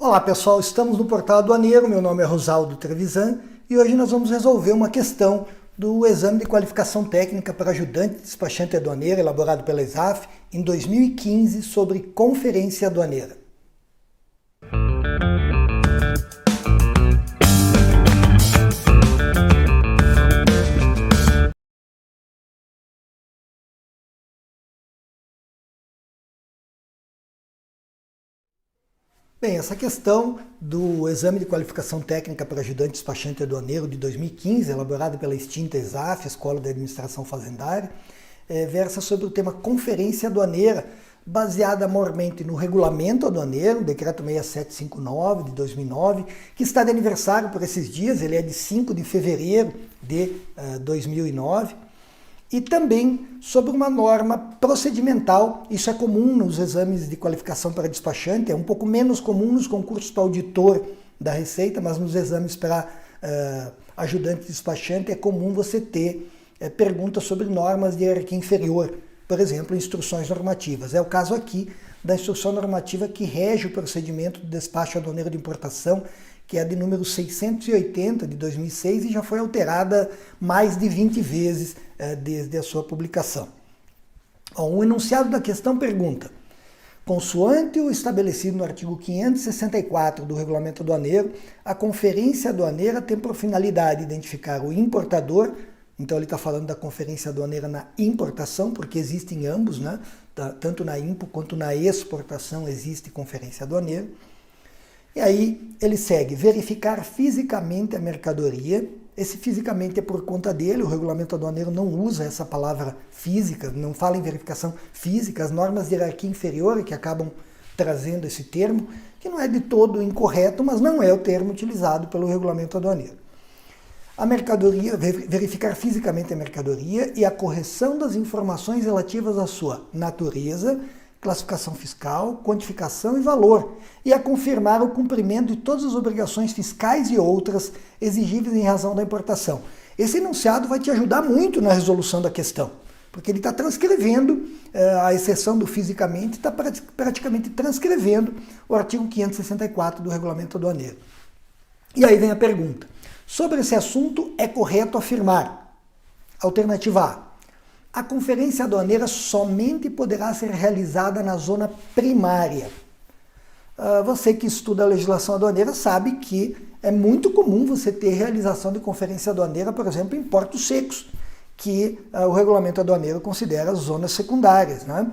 Olá pessoal, estamos no Portal Aduaneiro, meu nome é Rosaldo Trevisan e hoje nós vamos resolver uma questão do Exame de Qualificação Técnica para Ajudante Despachante Aduaneiro, elaborado pela ESAF em 2015, sobre Conferência Aduaneira. Bem, essa questão do Exame de Qualificação Técnica para Ajudante Despachante Aduaneiro de 2015, elaborado pela extinta ESAF, Escola de Administração Fazendária, versa sobre o tema Conferência Aduaneira, baseada mormente no Regulamento Aduaneiro, Decreto 6759 de 2009, que está de aniversário por esses dias, ele é de 5 de fevereiro de 2009, e também sobre uma norma procedimental. Isso é comum nos exames de qualificação para despachante, é um pouco menos comum nos concursos para auditor da Receita, mas nos exames para ajudante despachante é comum você ter perguntas sobre normas de hierarquia inferior, por exemplo, instruções normativas. É o caso aqui da instrução normativa que rege o procedimento de despacho aduaneiro de importação, que é de número 680 de 2006 e já foi alterada mais de 20 vezes desde a sua publicação. O enunciado da questão pergunta: consoante o estabelecido no artigo 564 do Regulamento Aduaneiro, a Conferência Aduaneira tem por finalidade identificar o importador. Então ele está falando da Conferência Aduaneira na importação, porque existem ambos, né? Tanto na impo quanto na exportação existe Conferência Aduaneira. E aí ele segue: verificar fisicamente a mercadoria. Esse fisicamente é por conta dele, o Regulamento Aduaneiro não usa essa palavra física, não fala em verificação física, as normas de hierarquia inferior que acabam trazendo esse termo, que não é de todo incorreto, mas não é o termo utilizado pelo Regulamento Aduaneiro. A mercadoria, verificar fisicamente a mercadoria e a correção das informações relativas à sua natureza, classificação fiscal, quantificação e valor, e a confirmar o cumprimento de todas as obrigações fiscais e outras exigíveis em razão da importação. Esse enunciado vai te ajudar muito na resolução da questão, porque ele está transcrevendo, a exceção do fisicamente, está praticamente transcrevendo o artigo 564 do Regulamento Aduaneiro. E aí vem a pergunta: sobre esse assunto é correto afirmar? Alternativa A: a conferência aduaneira somente poderá ser realizada na zona primária. Você que estuda a legislação aduaneira sabe que é muito comum você ter realização de conferência aduaneira, por exemplo, em portos secos, que o regulamento aduaneiro considera zonas secundárias, né?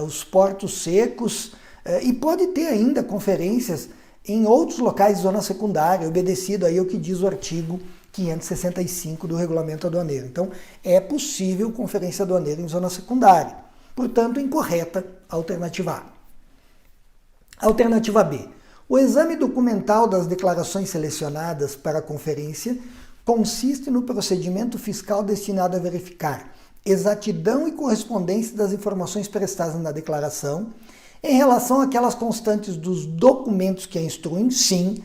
Os portos secos, e pode ter ainda conferências em outros locais de zona secundária, obedecido aí ao que diz o artigo 565 do Regulamento Aduaneiro. Então, é possível conferência aduaneira em zona secundária. Portanto, incorreta a alternativa A. Alternativa B: o exame documental das declarações selecionadas para a conferência consiste no procedimento fiscal destinado a verificar exatidão e correspondência das informações prestadas na declaração em relação àquelas constantes dos documentos que a instruem. Sim,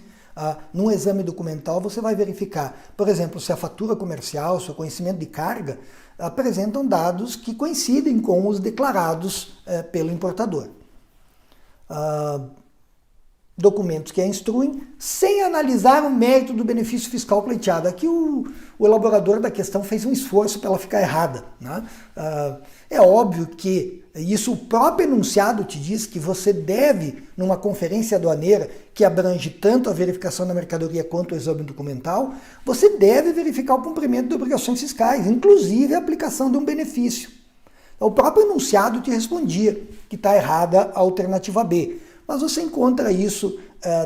num exame documental você vai verificar, por exemplo, se a fatura comercial, se o conhecimento de carga apresentam dados que coincidem com os declarados pelo importador. Documentos que a instruem sem analisar o mérito do benefício fiscal pleiteado. Aqui o elaborador da questão fez um esforço para ela ficar errada, né? É óbvio que isso, o próprio enunciado te diz que você deve, numa conferência aduaneira que abrange tanto a verificação da mercadoria quanto o exame documental, você deve verificar o cumprimento de obrigações fiscais, inclusive a aplicação de um benefício. O próprio enunciado te respondia que está errada a alternativa B. Mas você encontra isso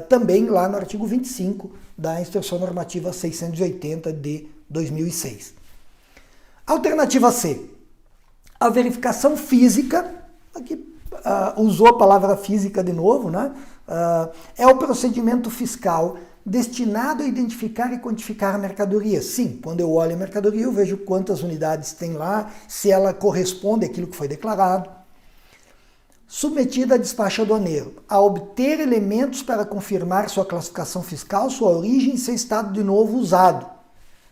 também lá no artigo 25 da Instrução Normativa 680 de 2006. Alternativa C: a verificação física, aqui usou a palavra física de novo, né? É o procedimento fiscal destinado a identificar e quantificar a mercadoria. Sim, quando eu olho a mercadoria eu vejo quantas unidades tem lá, se ela corresponde àquilo que foi declarado. Submetida a despacho aduaneiro, a obter elementos para confirmar sua classificação fiscal, sua origem e seu estado de novo usado.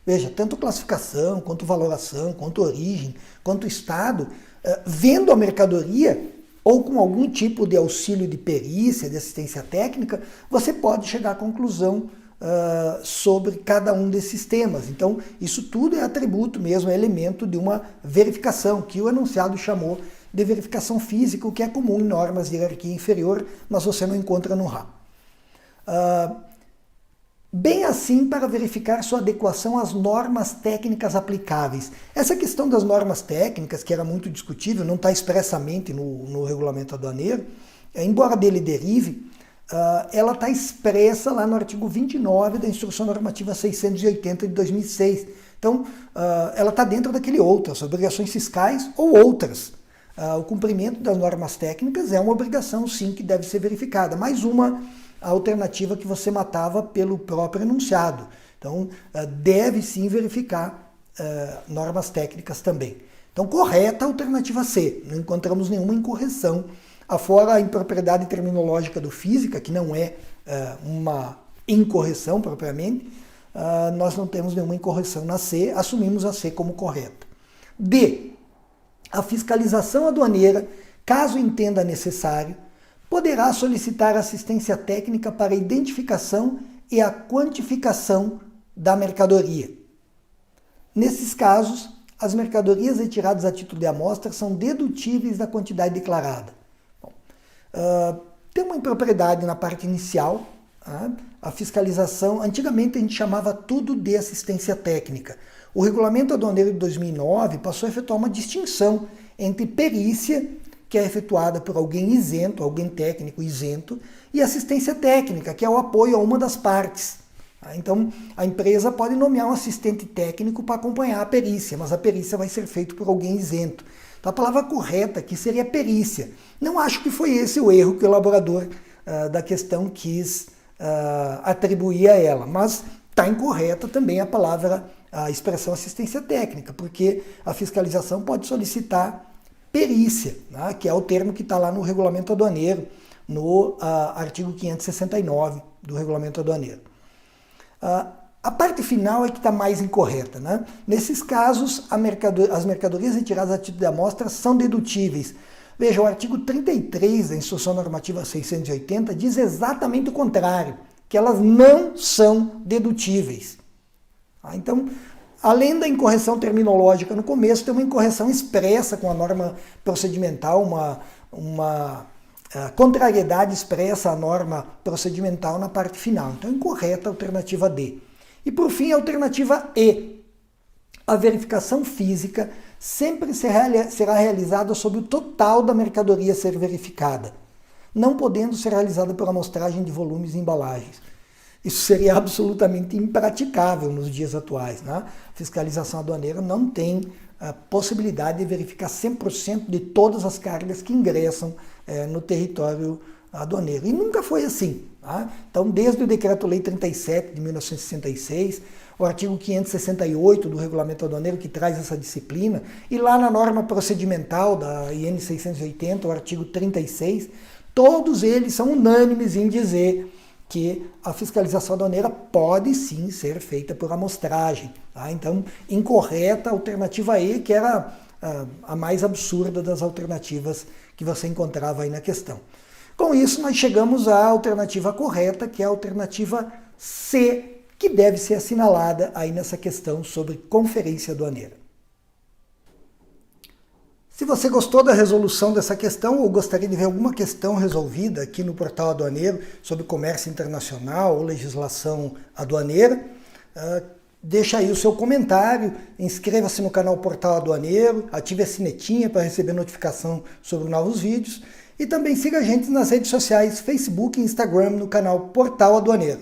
Veja, tanto classificação, quanto valoração, quanto origem, quanto estado, vendo a mercadoria, ou com algum tipo de auxílio de perícia, de assistência técnica, você pode chegar à conclusão sobre cada um desses temas. Então, isso tudo é atributo mesmo, é elemento de uma verificação, que o enunciado chamou de verificação física, o que é comum em normas de hierarquia inferior, mas você não encontra no RA. Bem assim para verificar sua adequação às normas técnicas aplicáveis. Essa questão das normas técnicas, que era muito discutível, não está expressamente no regulamento aduaneiro, embora dele derive, ela está expressa lá no artigo 29 da Instrução Normativa 680 de 2006. Então, ela está dentro daquele outras, obrigações fiscais ou outras. O cumprimento das normas técnicas é uma obrigação, sim, que deve ser verificada. Mais uma alternativa que você matava pelo próprio enunciado. Então, deve sim verificar normas técnicas também. Então, correta a alternativa C. Não encontramos nenhuma incorreção. Afora a impropriedade terminológica do física, que não é uma incorreção propriamente, nós não temos nenhuma incorreção na C, assumimos a C como correta. D. A fiscalização aduaneira, caso entenda necessário, poderá solicitar assistência técnica para a identificação e a quantificação da mercadoria. Nesses casos, as mercadorias retiradas a título de amostra são dedutíveis da quantidade declarada. Bom, tem uma impropriedade na parte inicial, a fiscalização, antigamente a gente chamava tudo de assistência técnica. O regulamento aduaneiro de 2009 passou a efetuar uma distinção entre perícia, que é efetuada por alguém isento, alguém técnico isento, e assistência técnica, que é o apoio a uma das partes. Então, a empresa pode nomear um assistente técnico para acompanhar a perícia, mas a perícia vai ser feita por alguém isento. Então, a palavra correta aqui seria perícia. Não acho que foi esse o erro que o elaborador da questão quis atribuir a ela, mas está incorreta também a expressão assistência técnica, porque a fiscalização pode solicitar perícia, né, que é o termo que está lá no regulamento aduaneiro, no artigo 569 do regulamento aduaneiro. A parte final é que está mais incorreta. Né? Nesses casos, as mercadorias retiradas a título de amostra são dedutíveis. Veja, o artigo 33 da Instrução Normativa 680 diz exatamente o contrário, que elas não são dedutíveis. Então, além da incorreção terminológica no começo, tem uma incorreção expressa com a norma procedimental, uma contrariedade expressa à norma procedimental na parte final. Então, incorreta a alternativa D. E, por fim, a alternativa E. A verificação física sempre será realizada sobre o total da mercadoria a ser verificada, não podendo ser realizada por amostragem de volumes e embalagens. Isso seria absolutamente impraticável nos dias atuais. Né? A fiscalização aduaneira não tem a possibilidade de verificar 100% de todas as cargas que ingressam no território aduaneiro. E nunca foi assim. Tá? Então, desde o Decreto-Lei 37 de 1966, o artigo 568 do Regulamento Aduaneiro, que traz essa disciplina, e lá na norma procedimental da IN 680, o artigo 36, todos eles são unânimes em dizer que a fiscalização aduaneira pode sim ser feita por amostragem. Tá? Então, incorreta a alternativa E, que era a mais absurda das alternativas que você encontrava aí na questão. Com isso, nós chegamos à alternativa correta, que é a alternativa C, que deve ser assinalada aí nessa questão sobre conferência aduaneira. Se você gostou da resolução dessa questão ou gostaria de ver alguma questão resolvida aqui no Portal Aduaneiro sobre comércio internacional ou legislação aduaneira, deixa aí o seu comentário, inscreva-se no canal Portal Aduaneiro, ative a sinetinha para receber notificação sobre novos vídeos e também siga a gente nas redes sociais, Facebook e Instagram no canal Portal Aduaneiro.